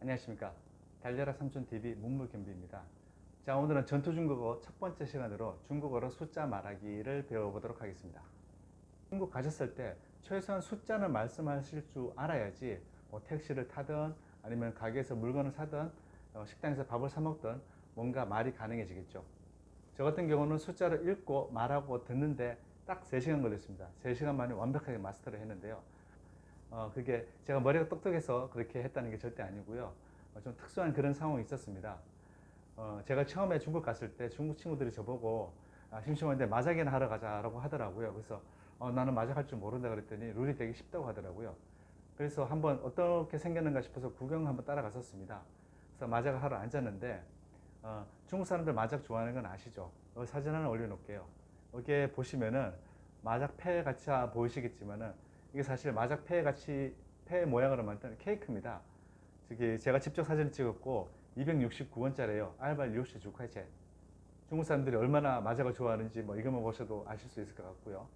안녕하십니까. 달려라 삼촌TV 문물경비입니다. 자, 오늘은 전투중국어 첫 번째 시간으로 중국어로 숫자 말하기를 배워보도록 하겠습니다. 중국 가셨을 때 최소한 숫자는 말씀하실 줄 알아야지 뭐 택시를 타든 아니면 가게에서 물건을 사든 식당에서 밥을 사 먹든 뭔가 말이 가능해지겠죠. 저 같은 경우는 숫자를 읽고 말하고 듣는데 딱 3시간 걸렸습니다. 3시간 만에 완벽하게 마스터를 했는데요. 그게 제가 머리가 똑똑해서 그렇게 했다는 게 절대 아니고요. 좀 특수한 그런 상황이 있었습니다. 제가 처음에 중국 갔을 때 중국 친구들이 저보고 심심한데 마작이나 하러 가자라고 하더라고요. 그래서 나는 마작 할 줄 모른다 그랬더니 룰이 되게 쉽다고 하더라고요. 그래서 한번 어떻게 생겼는가 싶어서 구경 한번 따라갔었습니다. 그래서 마작을 하러 앉았는데 중국 사람들 마작 좋아하는 건 아시죠? 사진 하나 올려놓을게요. 여기에 보시면은 마작 폐 같이 보이시겠지만은 이게 사실 마작 폐 같이 폐 모양으로 만든 케이크입니다. 저기 제가 직접 사진을 찍었고 269원짜리예요. 알발 리오시 주카이체. 중국 사람들이 얼마나 마작을 좋아하는지 뭐 이것만 보셔도 아실 수 있을 것 같고요.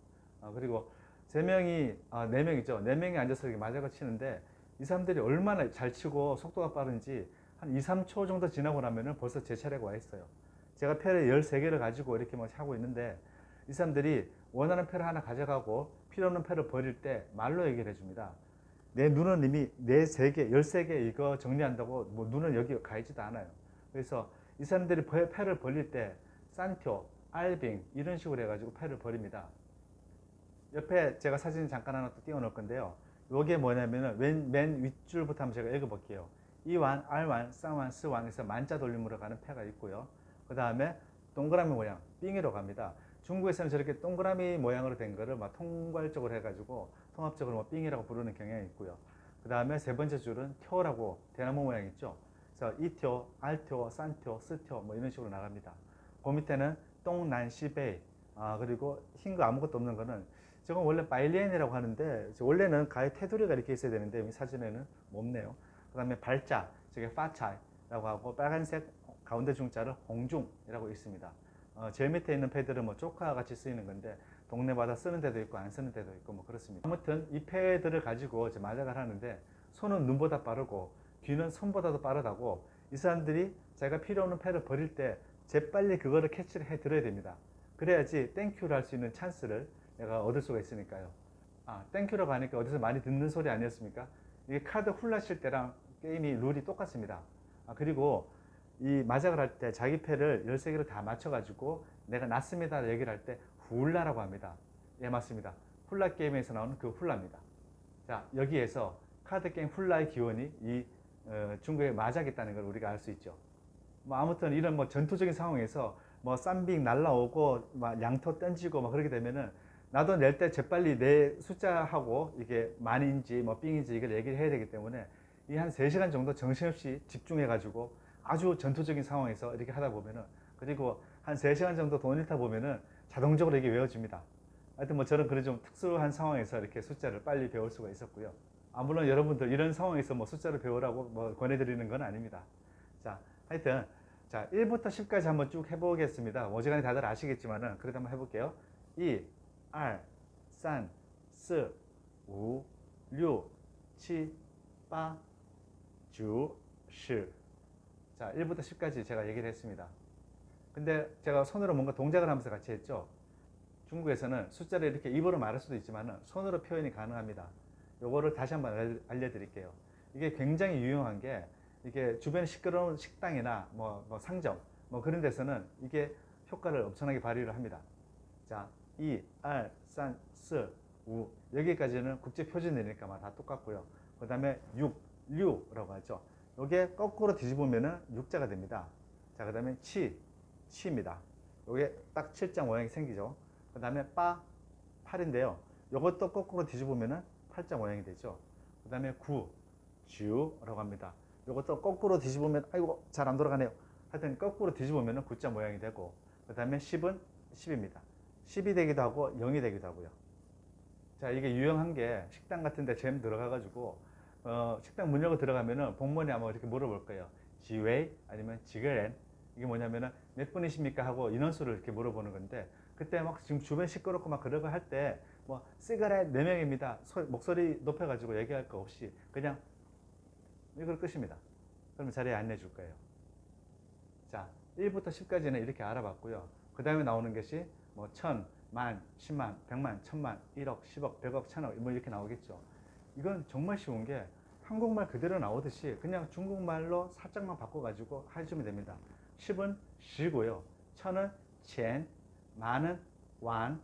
그리고 네 명이죠. 네 명이 앉아서 이렇게 마작을 치는데 이 사람들이 얼마나 잘 치고 속도가 빠른지 한 2, 3초 정도 지나고 나면은 벌써 제 차례가 와 있어요. 제가 패를 13개를 가지고 이렇게 막 하고 있는데 이 사람들이 원하는 패를 하나 가져가고 필요 없는 패를 버릴 때 말로 얘기를 해줍니다. 내 눈은 이미 내 3개, 13개 이거 정리한다고 뭐 눈은 여기 가 있지도 않아요. 그래서 이 사람들이 패를 벌릴 때 산표, 알빙 이런 식으로 해가지고 패를 버립니다. 옆에 제가 사진 잠깐 하나 또 띄워 놓을 건데요. 이게 뭐냐면은 맨 윗줄부터 한번 제가 읽어볼게요. 이완, 알완, 쌍완, 스완 에서 만자 돌림으로 가는 패가 있고요. 그 다음에 동그라미 모양, 삥이로 갑니다. 중국에서는 저렇게 동그라미 모양으로 된 거를 막 통괄적으로 해가지고 통합적으로 뭐 삥이라고 부르는 경향이 있고요. 그 다음에 세 번째 줄은 텨라고 대나무 모양 있죠. 그래서 이텨, 알텨, 산텨, 스텨 뭐 이런 식으로 나갑니다. 그 밑에는 똥, 난, 시베이 그리고 흰 거 아무것도 없는 거는 저건 원래 바일리엔이라고 하는데 원래는 가에 테두리가 이렇게 있어야 되는데 사진에는 없네요. 그 다음에 발자, 저게 파차이라고 하고 빨간색 가운데 중자를 홍중이라고 있습니다. 제일 밑에 있는 패들은 뭐 쪽화 같이 쓰이는 건데 동네마다 쓰는 데도 있고 안 쓰는 데도 있고 뭐 그렇습니다. 아무튼 이 패들을 가지고 이제 마작을 하는데 손은 눈보다 빠르고 귀는 손보다도 빠르다고 이 사람들이 자기가 필요 없는 패를 버릴 때 재빨리 그거를 캐치를 해 들어야 됩니다. 그래야지 땡큐를 할 수 있는 찬스를 내가 얻을 수가 있으니까요. 땡큐라고 하니까 어디서 많이 듣는 소리 아니었습니까? 이게 카드 훌라칠 때랑 게임이 룰이 똑같습니다. 그리고 이 마작을 할 때 자기 패를 13개를 다 맞춰가지고 내가 났습니다 얘기를 할 때 훌라라고 합니다. 예, 맞습니다. 훌라 게임에서 나오는 그 훌라입니다. 자, 여기에서 카드 게임 훌라의 기원이 이 중국에 마작이 있다는 걸 우리가 알 수 있죠. 뭐 아무튼 이런 뭐 전투적인 상황에서 뭐 쌈빙 날라오고 막 양토 던지고 막 그렇게 되면은 나도 낼 때 재빨리 내 숫자하고 이게 만인지 뭐 빙인지 이걸 얘기를 해야 되기 때문에 이 한 3시간 정도 정신없이 집중해 가지고 아주 전투적인 상황에서 이렇게 하다 보면은 그리고 한 3시간 정도 돈 잃다 보면은 자동적으로 이게 외워집니다. 하여튼 뭐 저는 그런 좀 특수한 상황에서 이렇게 숫자를 빨리 배울 수가 있었고요. 물론 여러분들 이런 상황에서 뭐 숫자를 배우라고 뭐 권해드리는 건 아닙니다. 자, 하여튼 자 1부터 10까지 한번 쭉 해보겠습니다. 어지간히 다들 아시겠지만은 그래도 한번 해볼게요. 2, 2, 3, 4, 5, 6, 7, 8, 9, 10. 자, 1부터 10까지 제가 얘기를 했습니다. 근데 제가 손으로 뭔가 동작을 하면서 같이 했죠. 중국에서는 숫자를 이렇게 입으로 말할 수도 있지만 손으로 표현이 가능합니다. 요거를 다시 한번 알려드릴게요. 이게 굉장히 유용한 게 이게 주변에 시끄러운 식당이나 뭐 상점 뭐 그런 데서는 이게 효과를 엄청나게 발휘를 합니다. 자, 2, 2, 3, 4, 5 여기까지는 국제 표준이니까 다 똑같고요. 그 다음에 6, 6라고 하죠. 요게 거꾸로 뒤집으면은 6자가 됩니다. 자, 그 다음에 7, 7입니다. 요게 딱 7자 모양이 생기죠. 그 다음에 8, 8인데요. 요것도 거꾸로 뒤집으면은 8자 모양이 되죠. 그 다음에 9, 9라고 합니다. 요것도 거꾸로 뒤집으면 아이고 잘 안 돌아가네요. 하여튼 거꾸로 뒤집으면은 9자 모양이 되고 그 다음에 10은 10입니다. 10이 되기도 하고 0이 되기도 하고요. 자, 이게 유용한 게 식당 같은 데 잼 들어가가지고 식당 문 열고 들어가면은 복문이 아마 이렇게 물어볼 거예요. 지웨이 아니면 지게렌 이게 뭐냐면은 몇 분이십니까 하고 인원수를 이렇게 물어보는 건데 그때 막 지금 주변 시끄럽고 막 그러고 할 때 뭐 시가렛 4명입니다 목소리 높여가지고 얘기할 거 없이 그냥 이걸 끝입니다. 그러면 자리에 안내해 줄 거예요. 자, 1부터 10까지는 이렇게 알아봤고요. 그 다음에 나오는 것이 뭐 1000, 만, 10만, 100만, 1000만, 1억, 10억, 100억, 1000억 뭐 이렇게 나오겠죠. 이건 정말 쉬운 게 한국말 그대로 나오듯이 그냥 중국말로 살짝만 바꿔가지고 해주면 됩니다. 10은 시고요. 1000은 첸, 만은 완,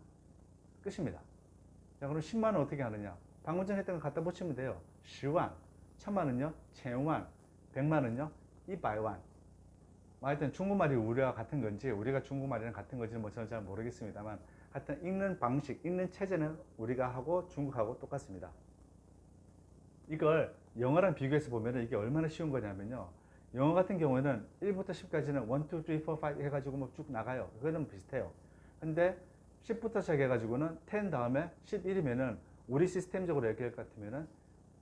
끝입니다. 자, 그럼 10만은 어떻게 하느냐? 방금 전에 했던 거 갖다 붙이면 돼요. 10만, 1000만은요, 1000만, 100만은요, 200만. 하여튼 중국말이 우리와 같은 건지 우리가 중국말이랑 같은 건지는 뭐 저는 잘 모르겠습니다만 하여튼 읽는 방식, 읽는 체제는 우리가 하고 중국하고 똑같습니다. 이걸 영어랑 비교해서 보면 이게 얼마나 쉬운 거냐면요. 영어 같은 경우에는 1부터 10까지는 1, 2, 3, 4, 5 해가지고 뭐 쭉 나가요. 그거는 비슷해요. 근데 10부터 시작해가지고는 10 다음에 11이면은 우리 시스템적으로 얘기할 것 같으면은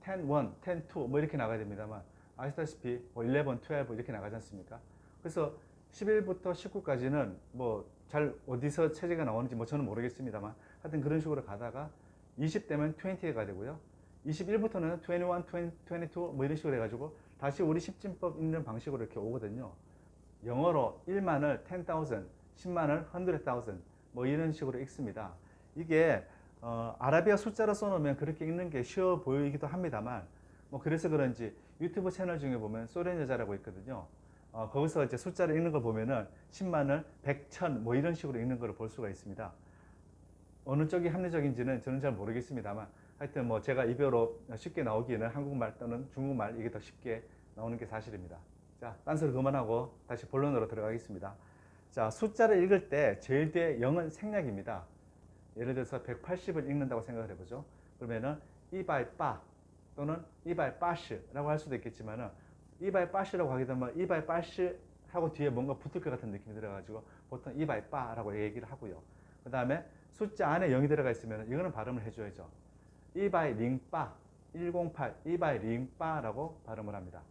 10, 1, 10, 2 뭐 이렇게 나가야 됩니다만 아시다시피 뭐 11, 12 이렇게 나가지 않습니까? 그래서 11부터 19까지는 뭐 잘 어디서 체제가 나오는지 뭐 저는 모르겠습니다만 하여튼 그런 식으로 가다가 20되면 20가 되고요. 21부터는 21, 20, 22 뭐 이런 식으로 해가지고 다시 우리 십진법 읽는 방식으로 이렇게 오거든요. 영어로 1만을 10,000, 10만을 100,000 뭐 이런 식으로 읽습니다. 이게 아라비아 숫자로 써놓으면 그렇게 읽는 게 쉬워 보이기도 합니다만 뭐 그래서 그런지 유튜브 채널 중에 보면 소련 여자라고 있거든요. 거기서 이제 숫자를 읽는 걸 보면은 10만을 100, 1000 뭐 이런 식으로 읽는 걸 볼 수가 있습니다. 어느 쪽이 합리적인지는 저는 잘 모르겠습니다만 하여튼 뭐 제가 입으로 쉽게 나오기에는 한국말 또는 중국말 이게 더 쉽게 나오는 게 사실입니다. 자, 딴소리 그만하고 다시 본론으로 들어가겠습니다. 자, 숫자를 읽을 때 제일 뒤에 0은 생략입니다. 예를 들어서 180을 읽는다고 생각을 해보죠. 그러면은 280 또는 280라고 할 수도 있겠지만은 280라고 하게 되면 280 하고 뒤에 뭔가 붙을 것 같은 느낌이 들어가지고 보통 280라고 얘기를 하고요. 그 다음에 숫자 안에 0이 들어가 있으면 이거는 발음을 해줘야죠. 280, 108, 280라고 발음을 합니다.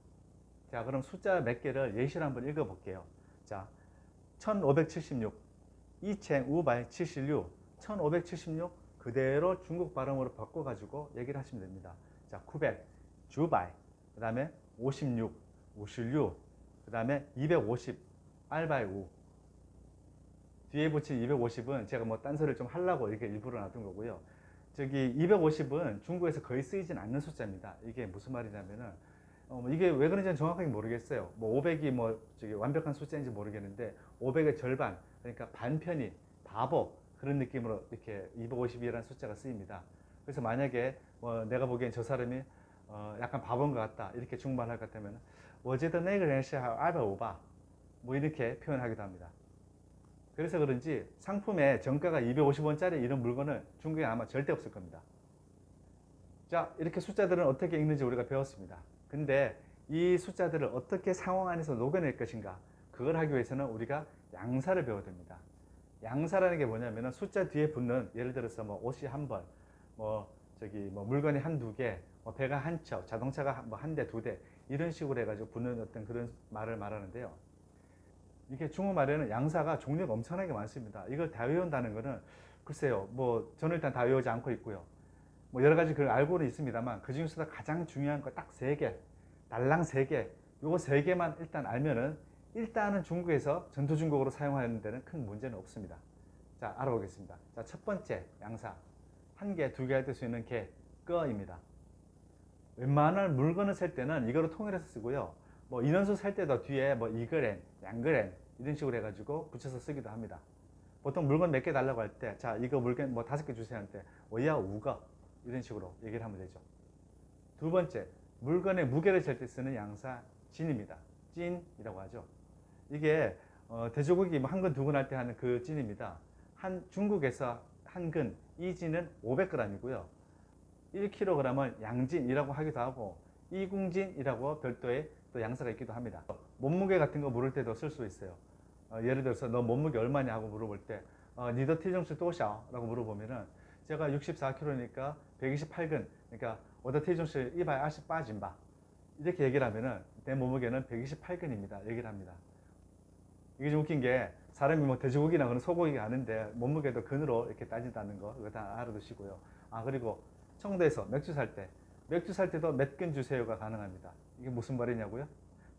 자, 그럼 숫자 몇 개를 예시로 한번 읽어볼게요. 자, 1576, 2576, 1576 그대로 중국 발음으로 바꿔가지고 얘기를 하시면 됩니다. 자, 900, 900, 그 다음에 56, 56, 그 다음에 250, 알바이우. 뒤에 붙인 250은 제가 뭐 딴소리를 좀 하려고 이렇게 일부러 놔둔 거고요. 저기 250은 중국에서 거의 쓰이진 않는 숫자입니다. 이게 무슨 말이냐면은 이게 왜 그런지는 정확하게 모르겠어요. 뭐 500이 뭐 저기 완벽한 숫자인지 모르겠는데 500의 절반, 그러니까 반편이 바보 그런 느낌으로 이렇게 250이라는 숫자가 쓰입니다. 그래서 만약에 뭐 내가 보기엔 저 사람이 약간 바보인 것 같다 이렇게 중국말 할 것 같으면 我觉得那个人是250뭐 이렇게 표현하기도 합니다. 그래서 그런지 상품의 정가가 250원짜리 이런 물건은 중국에 아마 절대 없을 겁니다. 자, 이렇게 숫자들은 어떻게 읽는지 우리가 배웠습니다. 근데 이 숫자들을 어떻게 상황 안에서 녹여낼 것인가, 그걸 하기 위해서는 우리가 양사를 배워야 됩니다. 양사라는 게 뭐냐면은 숫자 뒤에 붙는, 예를 들어서 뭐 옷이 한 벌, 뭐 저기 뭐 물건이 한두 개, 뭐 배가 한 척, 자동차가 뭐 한 대, 두 대, 이런 식으로 해가지고 붙는 어떤 그런 말을 말하는데요. 이게 중국말에는 양사가 종류가 엄청나게 많습니다. 이걸 다 외운다는 거는 글쎄요, 뭐 저는 일단 다 외우지 않고 있고요. 뭐 여러 가지 그걸 알고는 있습니다만 그 중에서 가장 중요한 거 딱 세 개, 달랑 세 개, 요거 세 개만 일단 알면은 일단은 중국에서 전투중국어로 사용하는 데는 큰 문제는 없습니다. 자, 알아보겠습니다. 자, 첫 번째 양사, 한 개, 두 개 할 때 쓸 수 있는 개, 꺼입니다. 웬만한 물건을 살 때는 이거로 통일해서 쓰고요. 뭐 인원수 살 때도 뒤에 뭐 2g, 양g 이런 식으로 해가지고 붙여서 쓰기도 합니다. 보통 물건 몇 개 달라고 할 때, 자, 이거 물건 뭐 5개 주세요 할 때, 我要5个 이런 식으로 얘기를 하면 되죠. 두 번째, 물건의 무게를 잴 때 쓰는 양사 진입니다. 찐이라고 하죠. 이게 돼지고기 뭐 한 근, 두 근 할 때 하는 그 찐입니다. 중국에서 한 근, 이 진은 500g이고요. 1kg은 양진이라고 하기도 하고 이궁진이라고 별도의 또 양사가 있기도 합니다. 몸무게 같은 거 물을 때도 쓸 수 있어요. 예를 들어서 너 몸무게 얼마냐 하고 물어볼 때 니더体重是多少? 라고 물어보면은 제가 64kg니까 128근, 그러니까 我的体重是128斤吧 이렇게 얘기를 하면은 내 몸무게는 128근입니다. 얘기를 합니다. 이게 좀 웃긴 게 사람이 뭐 돼지고기나 그런 소고기가 아는데 몸무게도 근으로 이렇게 따진다는 거, 그거 다 알아두시고요. 그리고 청도에서 맥주 살 때도 몇 근 주세요가 가능합니다. 이게 무슨 말이냐고요?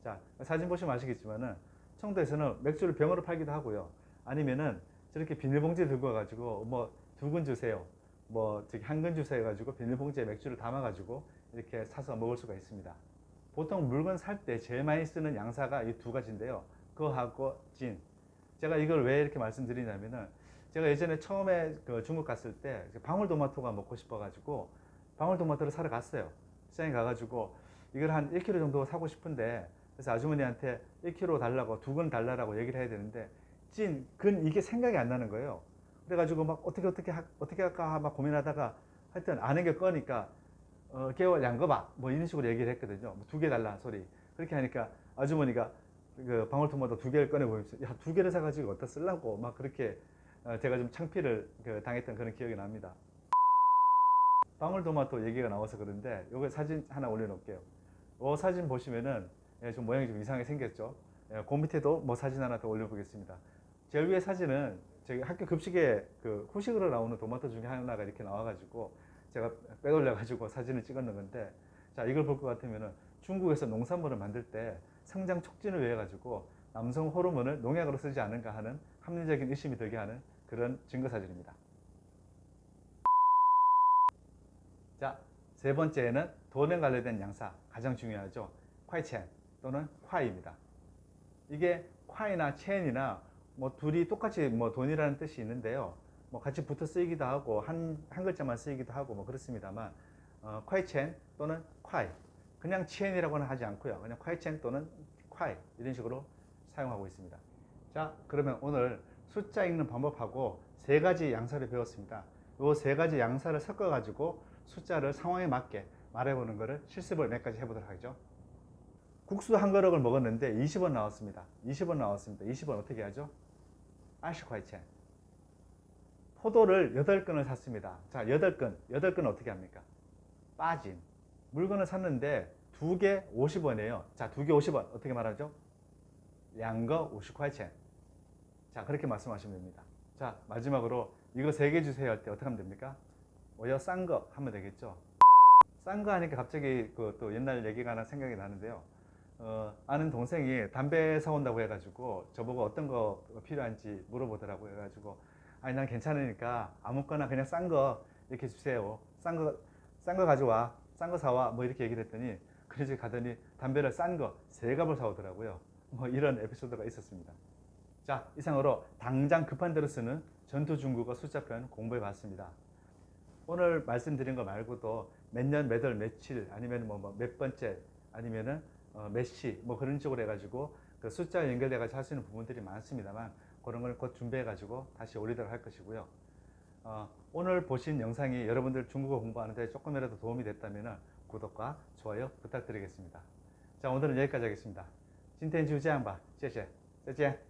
자, 사진 보시면 아시겠지만은 청도에서는 맥주를 병으로 팔기도 하고요. 아니면은 저렇게 비닐봉지 들고 와가지고 뭐 2근 주세요. 뭐 저기 1근 주세요 해가지고 비닐봉지에 맥주를 담아가지고 이렇게 사서 먹을 수가 있습니다. 보통 물건 살 때 제일 많이 쓰는 양사가 이 두 가지인데요. 그하고 진. 제가 이걸 왜 이렇게 말씀드리냐면은 제가 예전에 처음에 그 중국 갔을 때 방울토마토가 먹고 싶어가지고 방울토마토를 사러 갔어요. 시장에 가가지고 이걸 한 1kg 정도 사고 싶은데 그래서 아주머니한테 1kg 달라고 2근 달라고 얘기를 해야 되는데 근 이게 생각이 안 나는 거예요. 그래가지고 막 어떻게 할까 막 고민하다가 하여튼 아는 게 꺼니까 개월 양거봐 뭐 이런 식으로 얘기를 했거든요. 뭐 2개 달라 소리. 그렇게 하니까 아주머니가 그 방울토마토 2개를 꺼내 보면서 야 2개를 사가지고 어디다 쓰려고 막 그렇게 제가 좀 창피를 당했던 그런 기억이 납니다. 방울토마토 얘기가 나와서 그런데 요거 사진 하나 올려놓을게요. 이 사진 보시면은 좀 모양이 좀 이상하게 생겼죠. 그 밑에도 뭐 사진 하나 더 올려보겠습니다. 제일 위에 사진은 저희 학교 급식에 그 후식으로 나오는 토마토 중에 하나가 이렇게 나와가지고 제가 빼돌려가지고 사진을 찍었는 건데, 자 이걸 볼 것 같으면은 중국에서 농산물을 만들 때 성장 촉진을 위해 가지고 남성 호르몬을 농약으로 쓰지 않은가 하는 합리적인 의심이 들게 하는 그런 증거 사진입니다. 자, 세 번째는 돈에 관련된 양사, 가장 중요하죠. 콰이첸 또는 콰이입니다. 이게 콰이나 첸이나 뭐 둘이 똑같이 뭐 돈이라는 뜻이 있는데요. 뭐 같이 붙어 쓰이기도 하고 한 글자만 쓰이기도 하고 뭐 그렇습니다만 콰이첸 또는 콰이, 그냥 첸이라고는 하지 않고요. 그냥 콰이첸 또는 콰이 이런 식으로 사용하고 있습니다. 자, 그러면 오늘 숫자 읽는 방법하고 세 가지 양사를 배웠습니다. 이 세 가지 양사를 섞어 가지고 숫자를 상황에 맞게 말해보는 것을 실습을 몇 가지 해보도록 하죠. 국수 한 그릇을 먹었는데 20원 나왔습니다. 20원 나왔습니다. 20원 어떻게 하죠? 20块钱. 포도를 8근을 샀습니다. 자, 8근 어떻게 합니까? 빠진. 물건을 샀는데 2개 50원이에요. 자, 2개 50원 어떻게 말하죠? 2个 50块钱. 자, 그렇게 말씀하시면 됩니다. 자, 마지막으로 이거 3개 주세요 할 때 어떻게 하면 됩니까? 싼 거 하면 되겠죠. 싼 거 하니까 갑자기 또 옛날 얘기가 하나 생각이 나는데요. 아는 동생이 담배 사온다고 해가지고 저보고 어떤 거 필요한지 물어보더라고요. 해가지고 아니 난 괜찮으니까 아무거나 그냥 싼 거 이렇게 주세요. 싼 거 가져와. 싼 거 사와. 뭐 이렇게 얘기를 했더니 그래서 가더니 담배를 싼 거 3갑을 사오더라고요. 뭐 이런 에피소드가 있었습니다. 자, 이상으로 당장 급한 대로 쓰는 전투 중국어 숫자편 공부해 봤습니다. 오늘 말씀드린 거 말고도 몇 년, 몇 월, 며칠 아니면 뭐 몇 번째 아니면은 몇 시 뭐 그런 식으로 해가지고 그 숫자 연결돼 가지고 할 수 있는 부분들이 많습니다만 그런 걸 곧 준비해 가지고 다시 올리도록 할 것이고요. 오늘 보신 영상이 여러분들 중국어 공부하는데 조금이라도 도움이 됐다면 구독과 좋아요 부탁드리겠습니다. 자, 오늘은 여기까지 하겠습니다. 今天就这样吧，谢谢，再见。